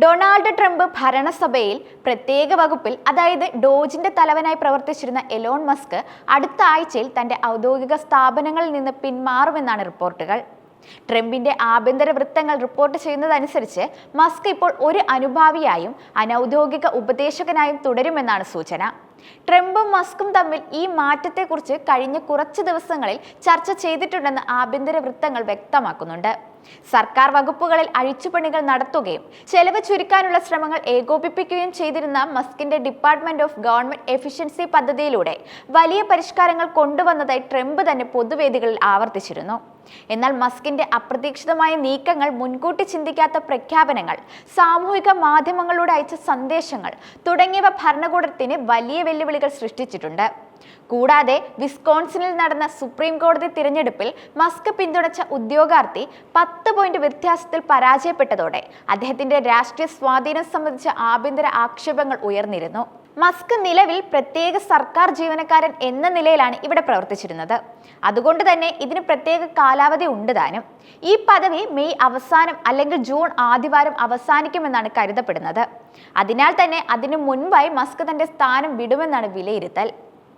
Donald Trump ഭരണസഭയിൽ പ്രത്യേക വകുപ്പിൽ അതായത് ഡോജിന്റെ തലവനായി പ്രവർത്തിച്ചിരുന്ന എലോൺ മസ്ക് അടുത്ത ആഴ്ചയിൽ തന്റെ ഔദ്യോഗിക സ്ഥാപനങ്ങളിൽ നിന്ന് പിന്മാറുമെന്നാണ് റിപ്പോർട്ടുകൾ. ട്രംപിന്റെ ആഭ്യന്തര വൃത്തങ്ങൾ റിപ്പോർട്ട് ചെയ്യുന്നതനുസരിച്ച് മസ്ക് ഇപ്പോൾ ഒരു അനുഭാവിയായും അനൗദ്യോഗിക ഉപദേശകനായും തുടരുമെന്നാണ് സൂചന. ട്രംപും മസ്കും തമ്മിൽ ഈ മാറ്റത്തെക്കുറിച്ച് കഴിഞ്ഞ കുറച്ച് ദിവസങ്ങളിൽ ചർച്ച ചെയ്തിട്ടുണ്ടെന്ന് ആഭ്യന്തര വൃത്തങ്ങൾ വ്യക്തമാക്കുന്നുണ്ട്. സർക്കാർ വകുപ്പുകളിൽ അഴിച്ചുപണികൾ നടത്തുകയും ചെലവ് ചുരുക്കാനുള്ള ശ്രമങ്ങൾ ഏകോപിപ്പിക്കുകയും ചെയ്തിരുന്ന മസ്കിന്റെ ഡിപ്പാർട്ട്മെന്റ് ഓഫ് ഗവൺമെന്റ് എഫിഷ്യൻസി പദ്ധതിയിലൂടെ വലിയ പരിഷ്കാരങ്ങൾ കൊണ്ടുവന്നതായി ട്രംപ് തന്നെ പൊതുവേദികളിൽ ആവർത്തിച്ചിരുന്നു. എന്നാൽ മസ്കിന്റെ അപ്രതീക്ഷിതമായ നീക്കങ്ങൾ, മുൻകൂട്ടി ചിന്തിക്കാത്ത പ്രഖ്യാപനങ്ങൾ, സാമൂഹിക മാധ്യമങ്ങളിലൂടെ അയച്ച സന്ദേശങ്ങൾ തുടങ്ങിയവ ഭരണകൂടത്തിന് വലിയ വെല്ലുവിളികൾ സൃഷ്ടിച്ചിട്ടുണ്ട്. കൂടാതെ വിസ്കോൺസിനിൽ നടന്ന സുപ്രീം കോടതി തിരഞ്ഞെടുപ്പിൽ മസ്ക് പിന്തുണച്ച ഉദ്യോഗാർത്ഥി 10 പോയിന്റ് വ്യത്യാസത്തിൽ പരാജയപ്പെട്ടതോടെ അദ്ദേഹത്തിന്റെ രാഷ്ട്രീയ സ്വാധീനം സംബന്ധിച്ച ആഭ്യന്തര ആക്ഷേപങ്ങൾ ഉയർന്നിരുന്നു. മസ്ക് നിലവിൽ പ്രത്യേക സർക്കാർ ജീവനക്കാരൻ എന്ന നിലയിലാണ് ഇവിടെ പ്രവർത്തിച്ചിരുന്നത്. അതുകൊണ്ട് തന്നെ ഇതിന് പ്രത്യേക കാലാവധി ഉണ്ട് താനും. ഈ പദവി മെയ് അവസാനം അല്ലെങ്കിൽ ജൂൺ ആദ്യവാരം അവസാനിക്കുമെന്നാണ് കരുതപ്പെടുന്നത്. അതിനാൽ തന്നെ അതിനു മുൻപായി മസ്ക് തന്റെ സ്ഥാനം വിടുമെന്നാണ് വിലയിരുത്തൽ.